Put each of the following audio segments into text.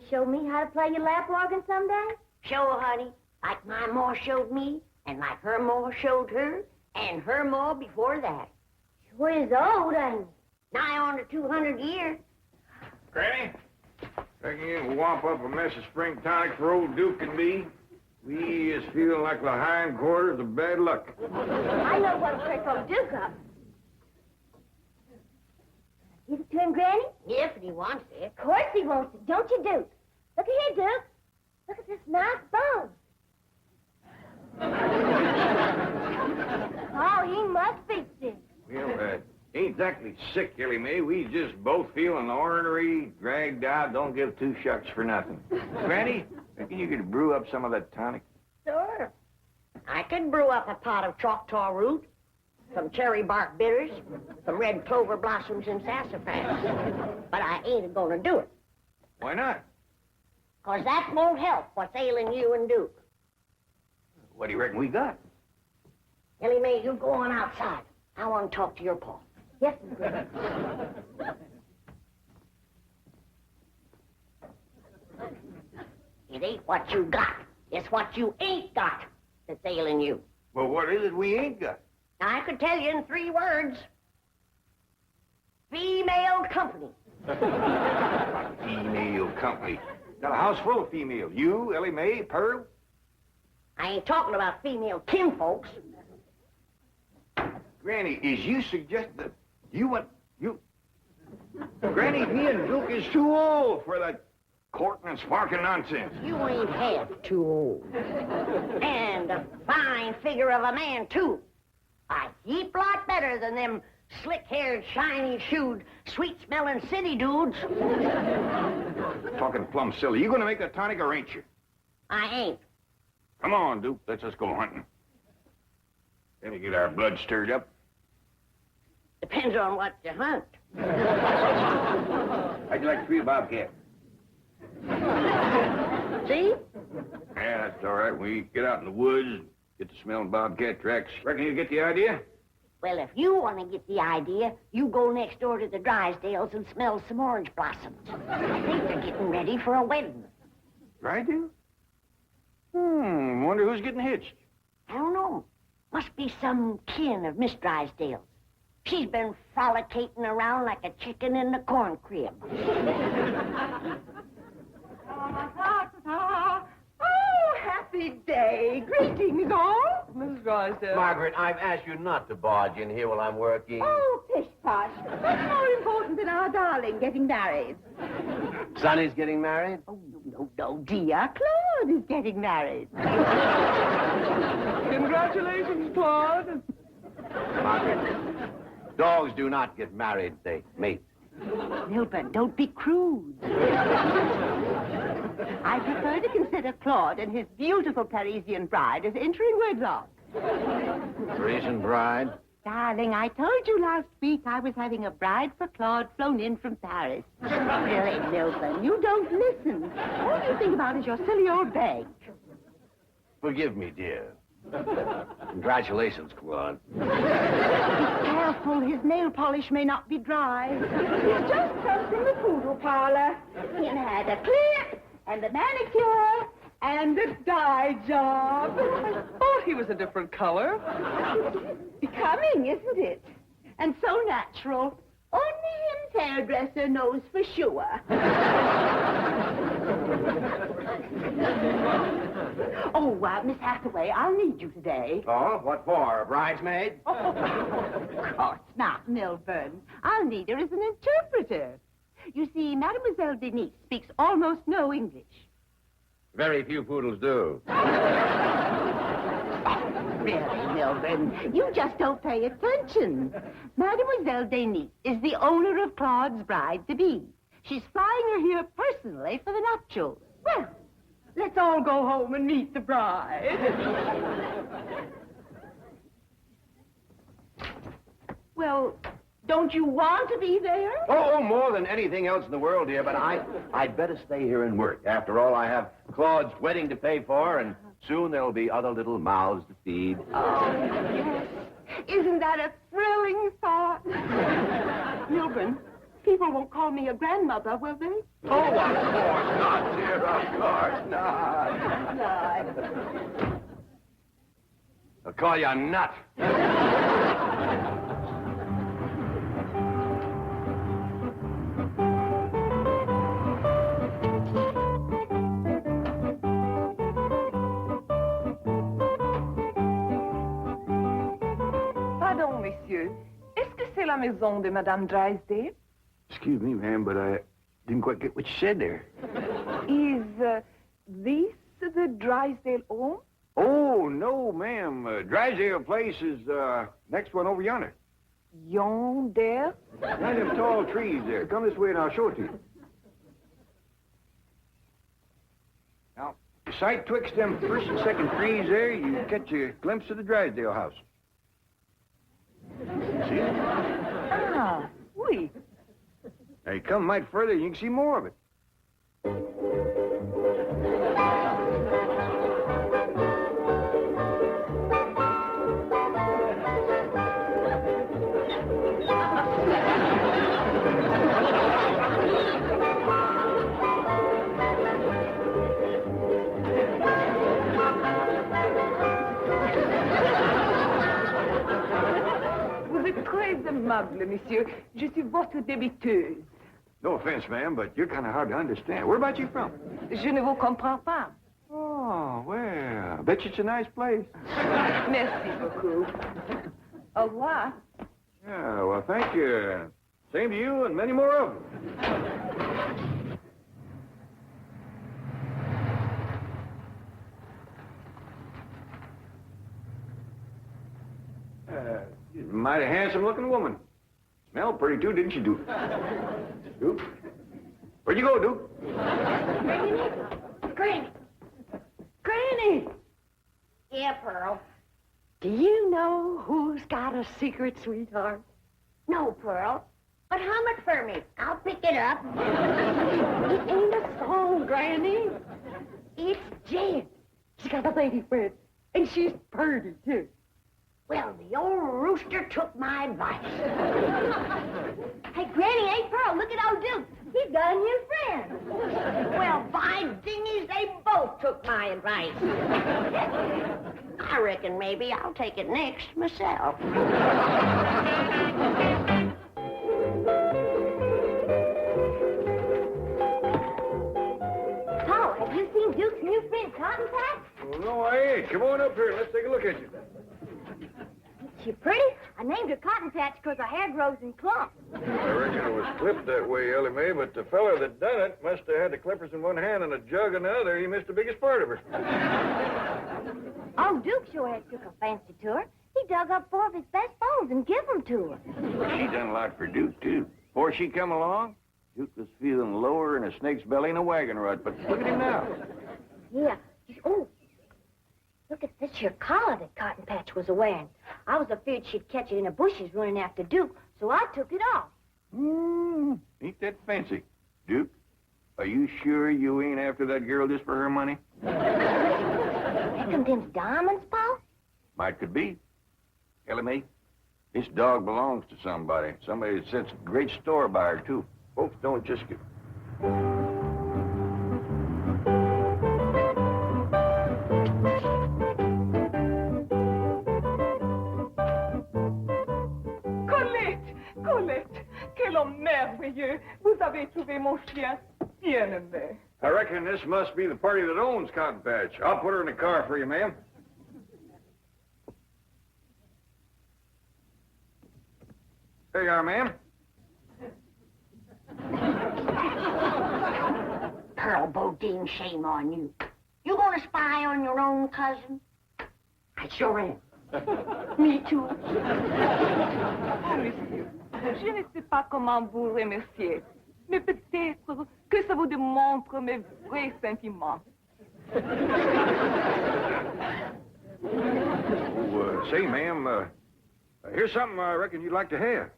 show me how to play your lap organ someday? Sure, honey. Like my ma showed me, and like her ma showed her, and her ma before that. Sure is old, ain't it? Nigh on to 200 years. Granny, reckon you can whomp up a mess of spring tonic for old Duke and me? We is feeling like the hindquarters of bad luck. I know what'll trick old Duke up. Give it to him, Granny? If he wants it. Of course he wants it, don't you, Duke? Look at here, Duke. Look at this nice bone. Oh, he must be sick. Well, ain't exactly sick, Ellie Mae. We just both feeling ornery, dragged out, don't give two shucks for nothing. Granny, reckon you could brew up some of that tonic? Sure. I could brew up a pot of Choctaw root, some cherry bark bitters, some red clover blossoms and sassafras. But I ain't gonna do it. Why not? 'Cause that won't help what's ailing you and Duke. What do you reckon we got? Ellie Mae, you go on outside. I want to talk to your pa. Yes, Granny. It ain't what you got. It's what you ain't got that's ailing you. Well, what is it we ain't got? Now, I could tell you in 3 words. Female company. Female company. Got a house full of females. You, Ellie Mae, Pearl. I ain't talking about female kinfolks. Granny, is you suggest that you want... Granny, me and Duke is too old for that courting and sparking nonsense. You ain't half too old. And a fine figure of a man, too. A heap lot better than them slick-haired, shiny-shoed, sweet-smelling city dudes. Talking plumb silly. You gonna make that tonic or ain't you? I ain't. Come on, Duke. Let's just go hunting. Gotta get our blood stirred up. Depends on what you hunt. How'd you like to feed a bobcat? See? Yeah, that's all right. We get out in the woods, get to smelling bobcat tracks. Reckon you get the idea? Well, if you want to get the idea, you go next door to the Drysdales and smell some orange blossoms. I think they're getting ready for a wedding. Drysdale? Wonder who's getting hitched. I don't know. Must be some kin of Miss Drysdale's. She's been frolicking around like a chicken in the corn crib. Oh, happy day. Greetings, all. Miss Drysdale. Margaret, I've asked you not to barge in here while I'm working. Oh, pish-posh. What's more important than our darling getting married? Sonny's getting married? Oh, no, dear. Claude is getting married. Congratulations, Claude. Margaret, dogs do not get married, they mate. Milburn, don't be crude. I prefer to consider Claude and his beautiful Parisian bride as entering wedlock. Parisian bride? Darling, I told you last week I was having a bride for Claude flown in from Paris. Really, Milburn, you don't listen. All you think about is your silly old bag. Forgive me, dear. Congratulations, Claude. Be careful, his nail polish may not be dry. He's just come from the poodle parlor. He had a clip and a manicure and a dye job. I thought he was a different color. Becoming, isn't it? And so natural. Only him's hairdresser knows for sure. Oh, Miss Hathaway, I'll need you today. Oh, what for? A bridesmaid? Oh, of course not, Milburn. I'll need her as an interpreter. You see, Mademoiselle Denise speaks almost no English. Very few poodles do. Really, Milburn, you just don't pay attention. Mademoiselle Denise is the owner of Claude's bride-to-be. She's flying her here personally for the nuptials. Well, let's all go home and meet the bride. Well, don't you want to be there? Oh, more than anything else in the world, dear, but I'd better stay here and work. After all, I have Claude's wedding to pay for, and soon there'll be other little mouths to feed. Oh, yes. Isn't that a thrilling thought? Milburn, people won't call me a grandmother, will they? Oh, of course not, dear. Of course not. No. They'll call you a nut. Pardon, messieurs. Est-ce que c'est la maison de Madame Drysdale? Excuse me, ma'am, but I didn't quite get what you said there. Is this the Drysdale home? Oh, no, ma'am. Drysdale Place is next one over yonder. Yonder? Behind them tall trees there. Come this way and I'll show it to you. Now, sight twixt them first and second trees there, you catch a glimpse of the Drysdale house. See? Ah, oui. Now, you come a mite further, you can see more of it. Vous êtes très aimable, monsieur. Je suis votre débiteuse. No offense, ma'am, but you're kind of hard to understand. Where about you from? Je ne vous comprends pas. Oh, well, I bet you it's a nice place. Merci beaucoup. Au revoir. Yeah, well, thank you. Same to you and many more of them. Mighty handsome-looking woman. Smelled pretty, too, didn't you, Duke? Duke? Where'd you go, Duke? Granny. Granny. Yeah, Pearl. Do you know who's got a secret, sweetheart? No, Pearl. But hum it for me. I'll pick it up. It ain't a song, Granny. It's Jed. She's got a lady friend, and she's pretty, too. Well, the old rooster took my advice. Hey, Granny, hey, Pearl, look at old Duke. He's got a new friend. Well, by dingies, they both took my advice. I reckon maybe I'll take it next myself. Paul, have you seen Duke's new friend, Cotton Patch? Well, no, I ain't. Come on up here and let's take a look at you. She pretty? I named her Cotton Patch because her hair grows in clumps. I reckon it was clipped that way, Ellie Mae, but the feller that done it must have had the clippers in one hand and a jug in the other. He missed the biggest part of her. Oh, Duke sure has took a fancy to her. He dug up 4 of his best bones and give them to her. She done a lot for Duke, too. Before she come along, Duke was feeling lower in a snake's belly in a wagon rut, but look at him now. Yeah. Oh, look at this here collar that Cotton Patch was wearing. I was afraid she'd catch it in the bushes running after Duke, so I took it off. Ain't that fancy. Duke, are you sure you ain't after that girl just for her money? Reckon them's diamonds, Paul? Might could be. Ellie Mae, this dog belongs to somebody. Somebody that sets a great store by her, too. Folks don't just get... Colette, quel homme merveilleux. Vous avez trouvé mon chien bien aimé. I reckon this must be the party that owns Cotton Patch. I'll put her in the car for you, ma'am. There you are, ma'am. Pearl Bodine, shame on you. You gonna spy on your own cousin? I sure am. Me too. Oh, monsieur, je ne sais pas comment vous remercier, mais peut-être que ça vous démontre mes vrais sentiments. Oh, say, ma'am, here's something I reckon you'd like to have.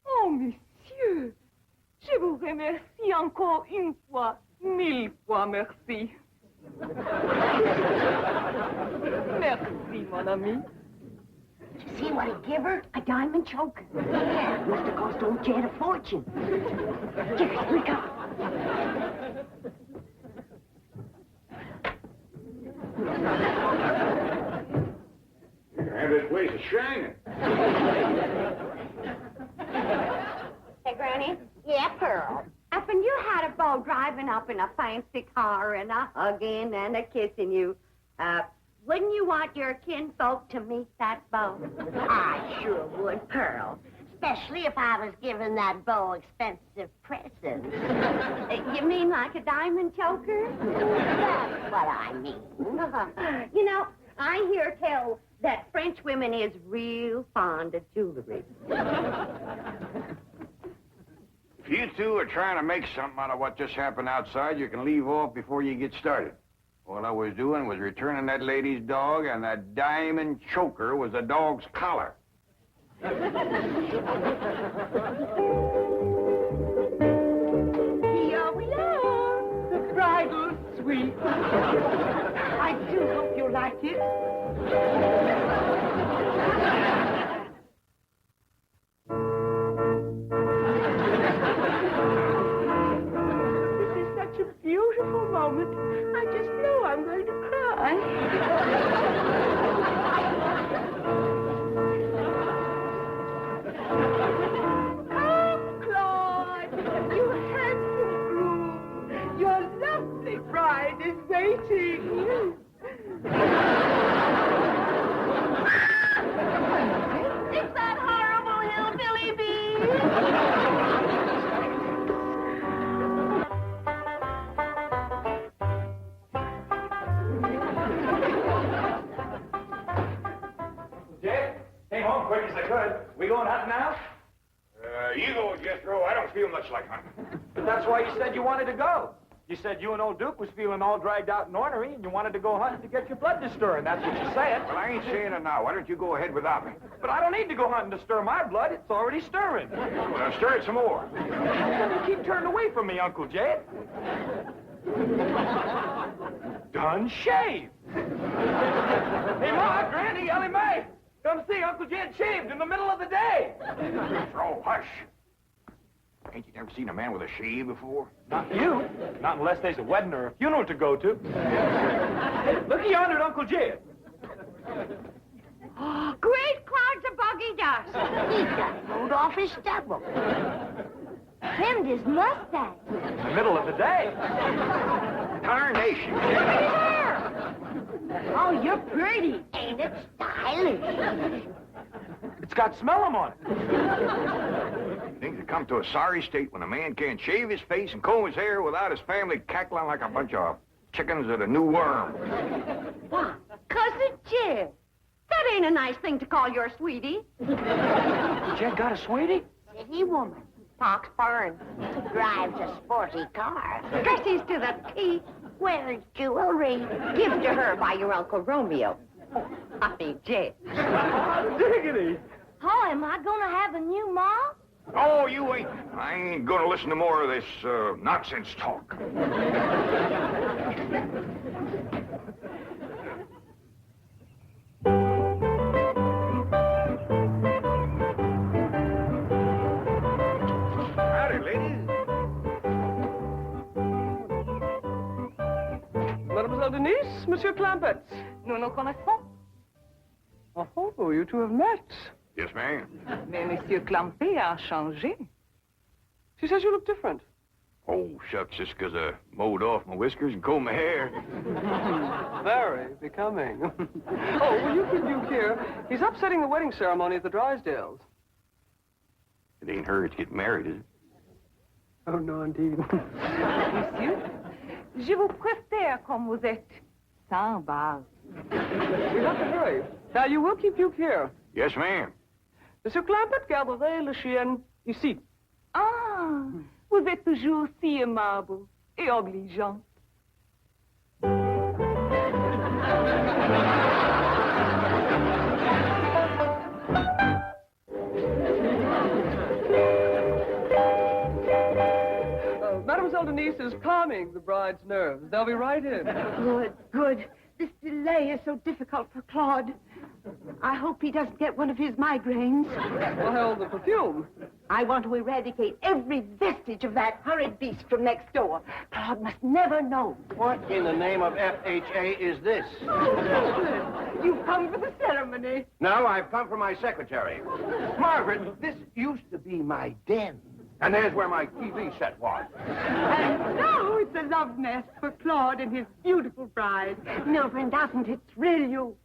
Oh, monsieur, je vous remercie encore une fois, 1000 fois merci. Merci, mon ami. See what he give her? A diamond choker. Yeah, must have cost old Jed a fortune. Here we go. You're gonna have this place a shining. Hey, Granny. Yeah, Pearl. Up and you had a beau driving up in a fancy car and a hugging and a kissing you. Wouldn't you want your kinfolk to meet that beau? I sure would, Pearl. Especially if I was giving that beau expensive presents. You mean like a diamond choker? That's what I mean. You know, I hear tell that French women is real fond of jewelry. If you two are trying to make something out of what just happened outside, you can leave off before you get started. All I was doing was returning that lady's dog, and that diamond choker was the dog's collar. Here we are, the bridal suite. I do hope you like it. This is such a beautiful moment. I just know I'm going to cry. Come, Claude, you handsome groom. Your lovely bride is waiting. It's that horrible hillbilly bee. Jed, came home quick as I could. We going hunting now? You go, Jethro. I don't feel much like hunting. But that's why you said you wanted to go. You said you and old Duke was feeling all dragged out and ornery, and you wanted to go hunting to get your blood to stirring. That's what you said. Well, I ain't saying it now. Why don't you go ahead without me? But I don't need to go hunting to stir my blood. It's already stirring. Well, stir it some more. You keep turning away from me, Uncle Jed. Done shaved. Hey, Ma, Granny, Ellie Mae, come see Uncle Jed shaved in the middle of the day. Jethro, hush. Ain't you never seen a man with a shave before? Not you. Not unless there's a wedding or a funeral to go to. Look yonder at Uncle Jed. Great clouds of buggy dust. He got mowed off his stubble. Trimmed his mustache. In the middle of the day. Tarnation. Oh, you're pretty. Ain't it stylish? It's got smell 'em on it. Things have come to a sorry state when a man can't shave his face and comb his hair without his family cackling like a bunch of chickens at a new worm. Why, Cousin Jed, that ain't a nice thing to call your sweetie. Jed got a sweetie? City woman. Talks foreign. Drives a sporty car. Dresses to the teeth. Wears jewelry. Given to her by your Uncle Romeo. I mean, Jed. Diggity. Oh, am I gonna have a new mom? Oh, you ain't. I ain't gonna listen to more of this nonsense talk. Howdy, ladies. Mademoiselle Denise, Monsieur Clampett. Nous nous connaissons. Oh, you two have met. Yes, ma'am. Mais Monsieur Clampett a changé. She says you look different. Oh, shucks, just 'cause I mowed off my whiskers and combed my hair. Very becoming. Oh, will you keep Duke here? He's upsetting the wedding ceremony at the Drysdales. It ain't her that's getting married, is it? Oh, no, indeed. Monsieur, je vous préfère comme vous êtes, sans barbe. We have to hurry. Now, you will keep Duke here. Yes, ma'am. Monsieur Clampett garderait le chien ici. Ah, vous êtes toujours si aimable et obligeant. Mademoiselle Denise is calming the bride's nerves. They'll be right in. Good, good. This delay is so difficult for Claude. I hope he doesn't get one of his migraines. Well, the perfume. I want to eradicate every vestige of that horrid beast from next door. Claude must never know. What in the name of FHA is this? You've come for the ceremony. No, I've come for my secretary. Margaret, this used to be my den. And there's where my TV set was. And now it's a love nest for Claude and his beautiful bride. Milburn doesn't it thrill you?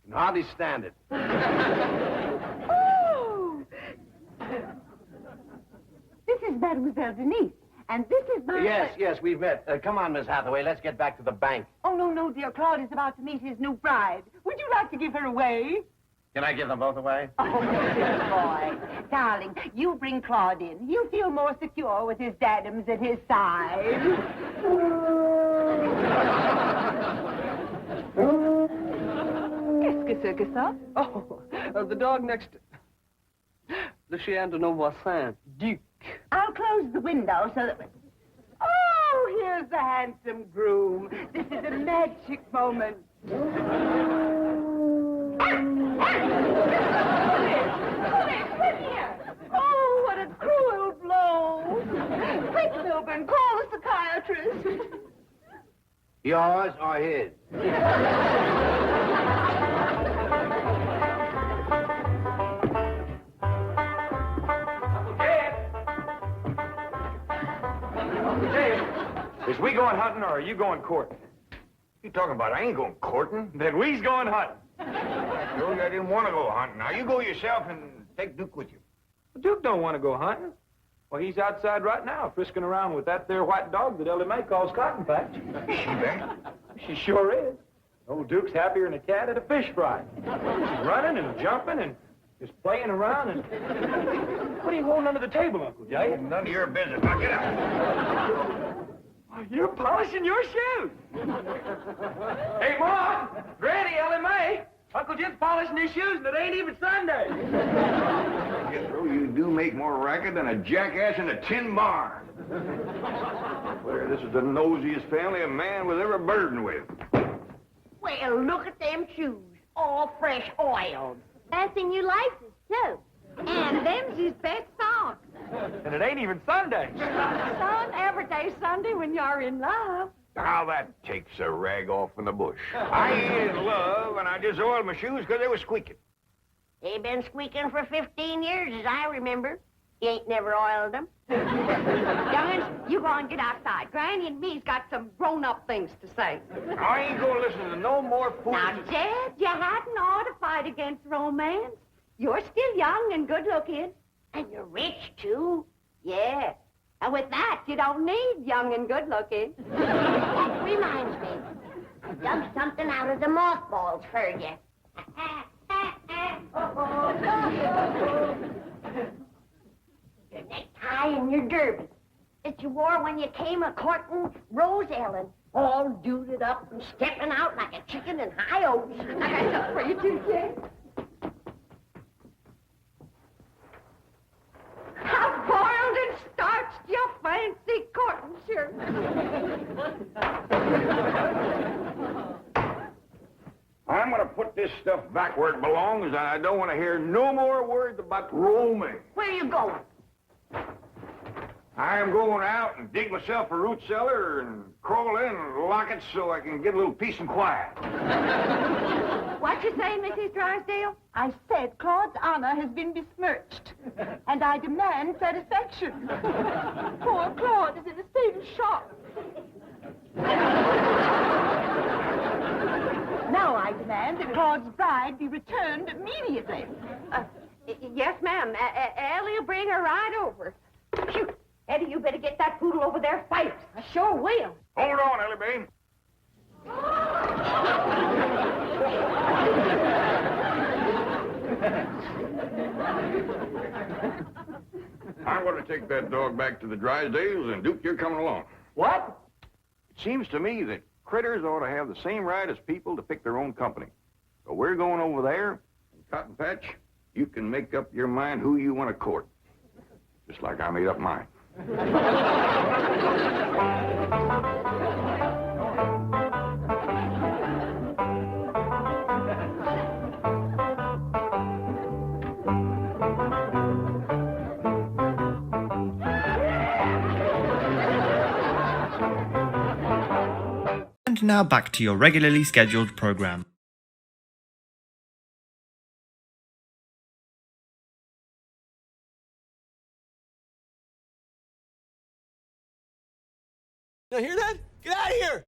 Can hardly stand it. Oh! This is Mademoiselle Denise. And this is my... Yes, we've met. Come on, Miss Hathaway, let's get back to the bank. Oh, no, dear. Claude is about to meet his new bride. Would you like to give her away? Can I give them both away? Oh, dear boy. Darling, you bring Claude in. He'll feel more secure with his dadums at his side. Qu'est-ce que c'est que ça? Oh, the dog next... Le chien de nos voisins, Duke. I'll close the window so that... Oh, here's the handsome groom. This is a magic moment. Oh, what a cruel blow. Quick, Milburn, call a psychiatrist. Yours or his? Is we going hunting or are you going courting? You talking about I ain't going courting? Then we's going hunting. George, I didn't want to go hunting. Now, you go yourself and take Duke with you. Duke don't want to go hunting. Well, he's outside right now, frisking around with that there white dog that Ellie Mae calls Cotton Patch. She there? She sure is. Old Duke's happier than a cat at a fish fry. She's running and jumping and just playing around and... What are you holding under the table, Uncle Jay? None of your business. Now, get out. Oh, you're polishing your shoes. Hey, Ma! Granny, Ellie Mae! Uncle Jim's polishing his shoes and it ain't even Sunday. Jethro, you do make more racket than a jackass in a tin barn. Claire, this is the nosiest family a man was ever burdened with. Well, look at them shoes. All fresh oiled. Fancy new laces, too. And them's his best socks. And it ain't even Sunday. Son, every day's Sunday when you're in love. Now that takes a rag off from the bush. I ain't in love, and I just oiled my shoes because they were squeaking. They've been squeaking for 15 years, as I remember. You ain't never oiled them. Young'uns, you go and get outside. Granny and me's got some grown-up things to say. I ain't gonna listen to no more fools. Now, Jed, you hadn't ought to fight against romance. You're still young and good-looking. And you're rich, too. Yeah. And with that, you don't need young and good-looking. That reminds me. I dug something out of the mothballs for you. Your necktie and your derby that you wore when you came a-courting Rose Ellen, all duded up and stepping out like a chicken in high oats. I got something for you, too, Jed. How boiled and starched your fancy cotton shirt. I'm gonna put this stuff back where it belongs, and I don't want to hear no more words about roaming. Where you going? I'm going out and dig myself a root cellar and crawl in and lock it so I can get a little peace and quiet. What you say, Mrs. Drysdale? I said Claude's honor has been besmirched, and I demand satisfaction. Poor Claude is in a state of shock. Now I demand that Claude's bride be returned immediately. Yes, ma'am. Ellie'll bring her right over. Shoot. Eddie, you better get that poodle over there fight. I sure will. Hold on, Ellie Mae. I'm going to take that dog back to the Drysdales, and Duke, you're coming along. What? It seems to me that critters ought to have the same right as people to pick their own company. So we're going over there, and Cotton Patch, you can make up your mind who you want to court. Just like I made up mine. And now back to your regularly scheduled program. You hear that? Get out of here!